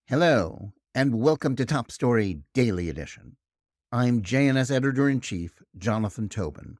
Hello, and welcome to Top Story Daily Edition. I'm JNS Editor-in-Chief, Jonathan Tobin.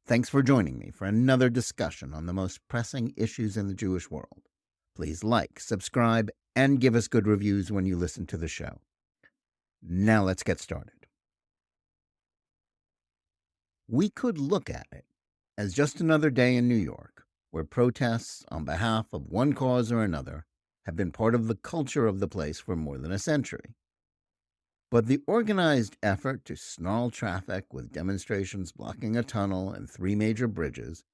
Thanks for joining me for another discussion on the most pressing issues in the Jewish world. Please like, subscribe, and give us good reviews when you listen to the show. Now let's get started. We could look at it as just another day in New York, where protests on behalf of one cause or another have been part of the culture of the place for more than a century. But the organized effort to snarl traffic with demonstrations blocking a tunnel and 3 major bridges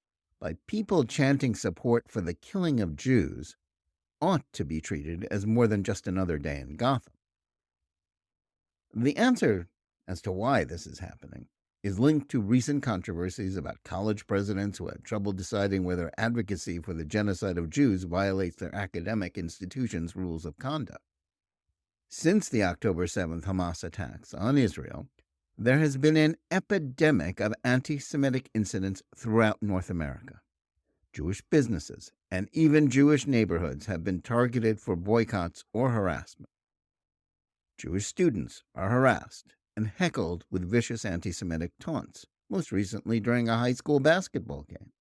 by people chanting support for the killing of Jews ought to be treated as more than just another day in Gotham. The answer as to why this is happening is linked to recent controversies about college presidents who had trouble deciding whether advocacy for the genocide of Jews violates their academic institutions' rules of conduct. Since the October 7th Hamas attacks on Israel, there has been an epidemic of anti-Semitic incidents throughout North America. Jewish businesses and even Jewish neighborhoods have been targeted for boycotts or harassment. Jewish students are harassed and heckled with vicious anti-Semitic taunts, most recently during a high school basketball game.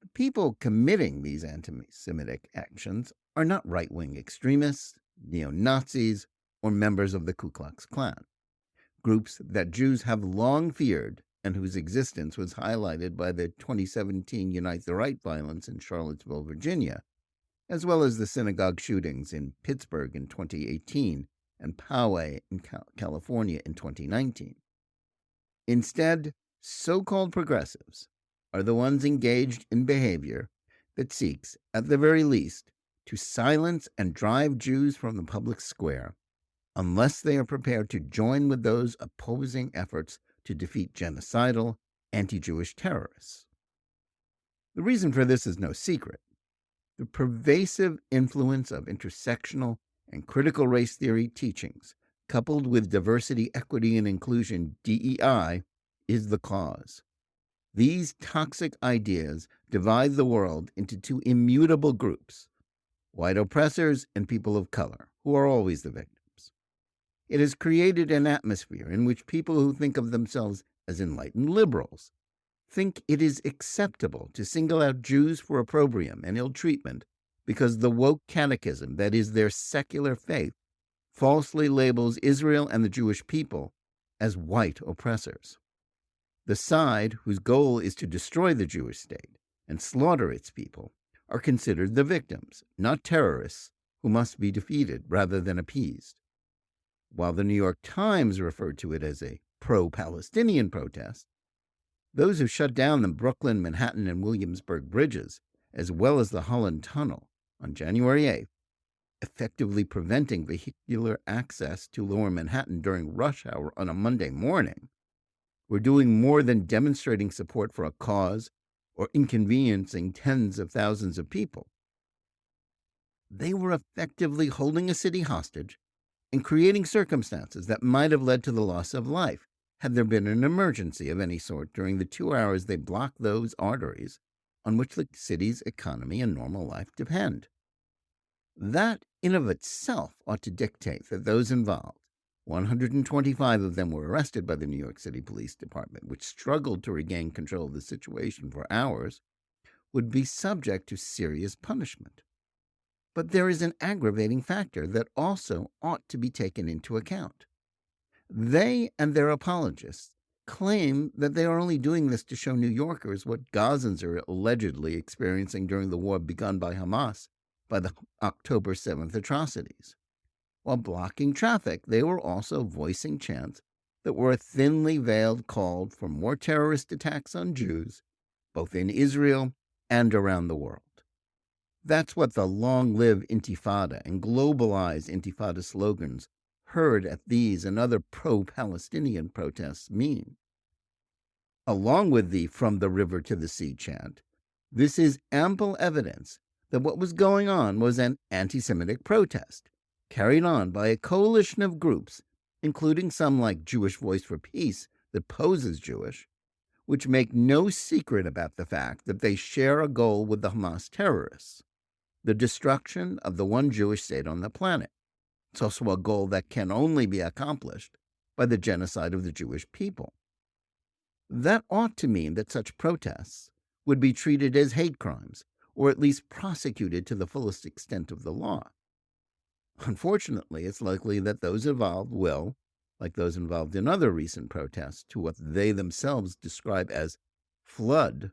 The people committing these anti-Semitic actions are not right-wing extremists, neo-Nazis, or members of the Ku Klux Klan, groups that Jews have long feared and whose existence was highlighted by the 2017 Unite the Right violence in Charlottesville, Virginia, as well as the synagogue shootings in Pittsburgh in 2018 and Poway in California in 2019. Instead, so-called progressives are the ones engaged in behavior that seeks, at the very least, to silence and drive Jews from the public square unless they are prepared to join with those opposing efforts to defeat genocidal, anti-Jewish terrorists. The reason for this is no secret. The pervasive influence of intersectional and critical race theory teachings, coupled with diversity, equity, and inclusion, DEI, is the cause. These toxic ideas divide the world into 2 immutable groups: white oppressors and people of color, who are always the victims. It has created an atmosphere in which people who think of themselves as enlightened liberals think it is acceptable to single out Jews for opprobrium and ill treatment because the woke catechism, that is their secular faith, falsely labels Israel and the Jewish people as white oppressors. The side whose goal is to destroy the Jewish state and slaughter its people are considered the victims, not terrorists, who must be defeated rather than appeased. While the New York Times referred to it as a pro-Palestinian protest, those who shut down the Brooklyn, Manhattan, and Williamsburg bridges, as well as the Holland Tunnel on January 8th, effectively preventing vehicular access to Lower Manhattan during rush hour on a Monday morning, were doing more than demonstrating support for a cause or inconveniencing tens of thousands of people. They were effectively holding a city hostage and creating circumstances that might have led to the loss of life had there been an emergency of any sort during the 2 hours they blocked those arteries on which the city's economy and normal life depend. That in of itself ought to dictate that those involved, 125 of them were arrested by the New York City Police Department, which struggled to regain control of the situation for hours, would be subject to serious punishment. But there is an aggravating factor that also ought to be taken into account. They and their apologists claim that they are only doing this to show New Yorkers what Gazans are allegedly experiencing during the war begun by Hamas by the October 7th atrocities. While blocking traffic, they were also voicing chants that were a thinly veiled call for more terrorist attacks on Jews, both in Israel and around the world. That's what the Long Live Intifada and Globalize Intifada slogans heard at these and other pro-Palestinian protests mean. Along with the From the River to the Sea chant, this is ample evidence that what was going on was an anti-Semitic protest, carried on by a coalition of groups, including some like Jewish Voice for Peace that poses Jewish, which make no secret about the fact that they share a goal with the Hamas terrorists. the destruction of the one Jewish state on the planet. It's also a goal that can only be accomplished by the genocide of the Jewish people. That ought to mean that such protests would be treated as hate crimes, or at least prosecuted to the fullest extent of the law. Unfortunately, it's likely that those involved will, like those involved in other recent protests, to what they themselves describe as flood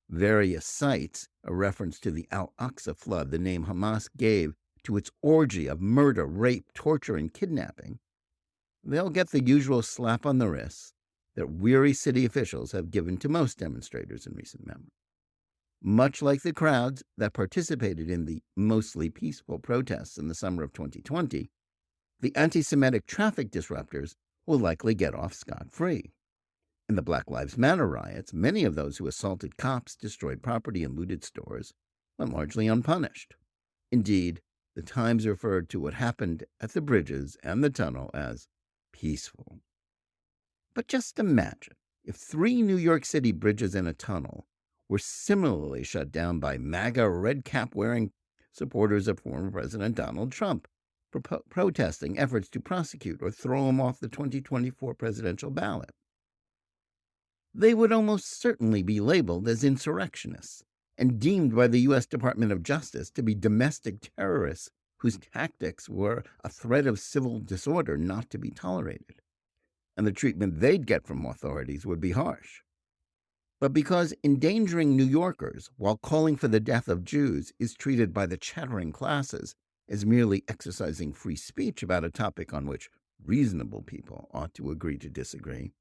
various sites, a reference to the Al-Aqsa flood, the name Hamas gave to its orgy of murder, rape, torture, and kidnapping. They'll get the usual slap on the wrist that weary city officials have given to most demonstrators in recent memory. Much like the crowds that participated in the mostly peaceful protests in the summer of 2020, the anti-Semitic traffic disruptors will likely get off scot-free. In the Black Lives Matter riots, many of those who assaulted cops, destroyed property, and looted stores went largely unpunished. Indeed, the Times referred to what happened at the bridges and the tunnel as peaceful. But just imagine if 3 New York City bridges and a tunnel were similarly shut down by MAGA red cap-wearing supporters of former President Donald Trump, protesting efforts to prosecute or throw him off the 2024 presidential ballot. They would almost certainly be labeled as insurrectionists and deemed by the U.S. Department of Justice to be domestic terrorists whose tactics were a threat of civil disorder not to be tolerated. And the treatment they'd get from authorities would be harsh. But because endangering New Yorkers while calling for the death of Jews is treated by the chattering classes as merely exercising free speech about a topic on which reasonable people ought to agree to disagree,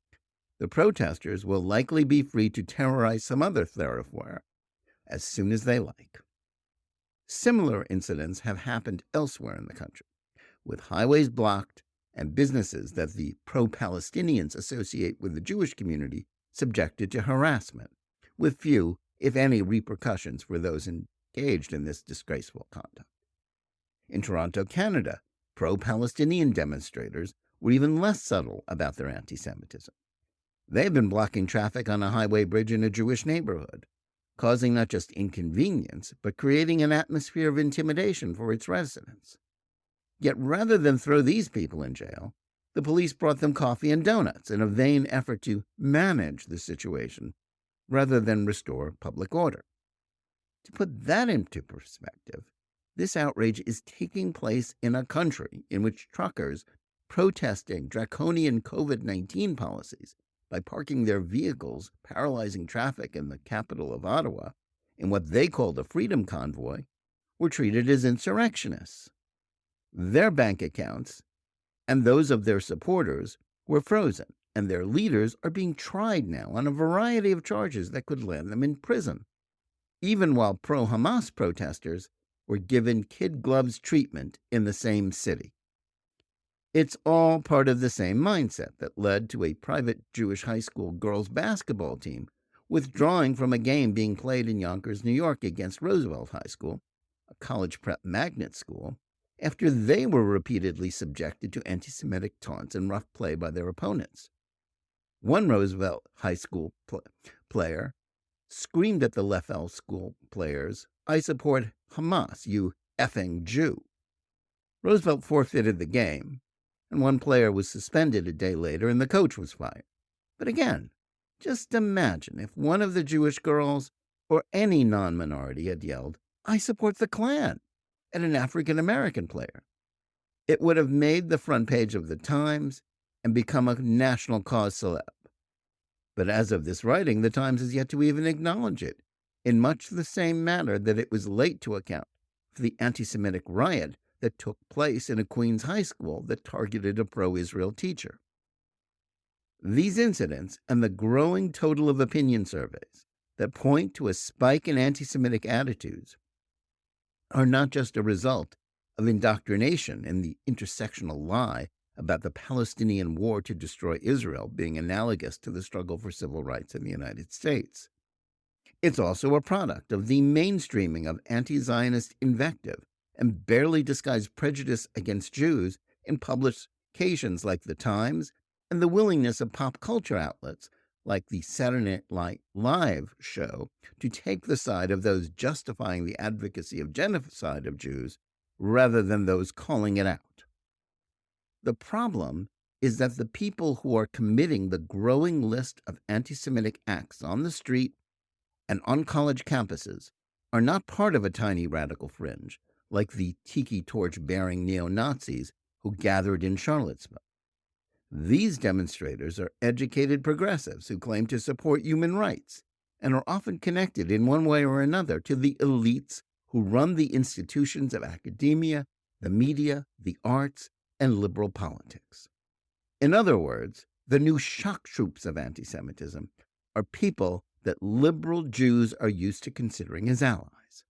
the protesters will likely be free to terrorize some other thoroughfare as soon as they like. Similar incidents have happened elsewhere in the country, with highways blocked and businesses that the pro-Palestinians associate with the Jewish community subjected to harassment, with few, if any, repercussions for those engaged in this disgraceful conduct. In Toronto, Canada, pro-Palestinian demonstrators were even less subtle about their anti-Semitism. They've been blocking traffic on a highway bridge in a Jewish neighborhood, causing not just inconvenience, but creating an atmosphere of intimidation for its residents. Yet rather than throw these people in jail, the police brought them coffee and donuts in a vain effort to manage the situation rather than restore public order. To put that into perspective, this outrage is taking place in a country in which truckers protesting draconian COVID-19 policies by parking their vehicles, paralyzing traffic in the capital of Ottawa, in what they called a freedom convoy, were treated as insurrectionists. Their bank accounts and those of their supporters were frozen, and their leaders are being tried now on a variety of charges that could land them in prison, even while pro-Hamas protesters were given kid gloves treatment in the same city. It's all part of the same mindset that led to a private Jewish high school girls basketball team withdrawing from a game being played in Yonkers, New York against Roosevelt High School, a college prep magnet school, after they were repeatedly subjected to anti-Semitic taunts and rough play by their opponents. One Roosevelt High School player screamed at the Leffel School players, "I support Hamas, you effing Jew." Roosevelt forfeited the game, and one player was suspended a day later and the coach was fired. But again, just imagine if one of the Jewish girls or any non-minority had yelled, "I support the Klan," at an African-American player. It would have made the front page of the Times and become a national cause celeb. But as of this writing, the Times has yet to even acknowledge it, in much the same manner that it was late to account for the anti-Semitic riot that took place in a Queens high school that targeted a pro-Israel teacher. These incidents and the growing total of opinion surveys that point to a spike in anti-Semitic attitudes are not just a result of indoctrination in the intersectional lie about the Palestinian war to destroy Israel being analogous to the struggle for civil rights in the United States. It's also a product of the mainstreaming of anti-Zionist invective and barely disguised prejudice against Jews in publications like The Times and the willingness of pop culture outlets like the Saturday Night Live show, to take the side of those justifying the advocacy of genocide of Jews rather than those calling it out. The problem is that the people who are committing the growing list of anti-Semitic acts on the street and on college campuses are not part of a tiny radical fringe, like the tiki torch-bearing neo-Nazis who gathered in Charlottesville. These demonstrators are educated progressives who claim to support human rights and are often connected in one way or another to the elites who run the institutions of academia, the media, the arts, and liberal politics. In other words, the new shock troops of anti-Semitism are people that liberal Jews are used to considering as allies.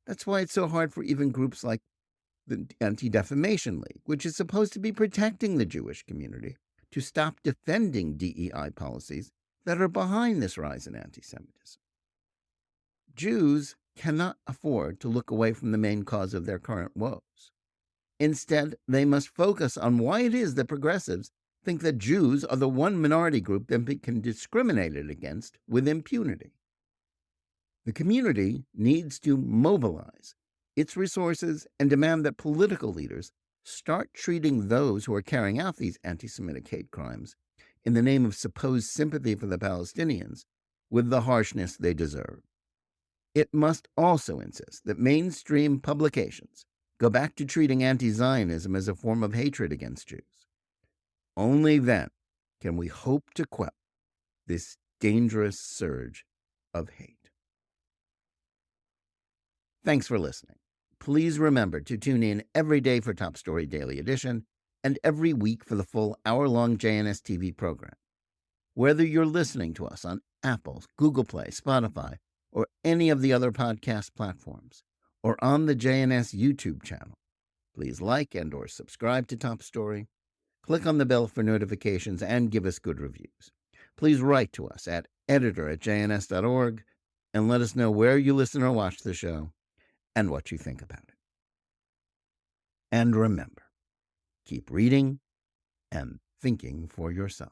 That's why it's so hard for even groups like the Anti-Defamation League, which is supposed to be protecting the Jewish community, to stop defending DEI policies that are behind this rise in anti-Semitism. Jews cannot afford to look away from the main cause of their current woes. Instead, they must focus on why it is that progressives think that Jews are the one minority group that can be discriminated against with impunity. The community needs to mobilize its resources and demand that political leaders start treating those who are carrying out these anti-Semitic hate crimes in the name of supposed sympathy for the Palestinians with the harshness they deserve. It must also insist that mainstream publications go back to treating anti-Zionism as a form of hatred against Jews. Only then can we hope to quell this dangerous surge of hate. Thanks for listening. Please remember to tune in every day for Top Story Daily Edition and every week for the full hour-long JNS TV program. Whether you're listening to us on Apple, Google Play, Spotify, or any of the other podcast platforms, or on the JNS YouTube channel, please like and or subscribe to Top Story. Click on the bell for notifications and give us good reviews. Please write to us at editor@jns.org and let us know where you listen or watch the show and what you think about it. And remember, keep reading and thinking for yourself.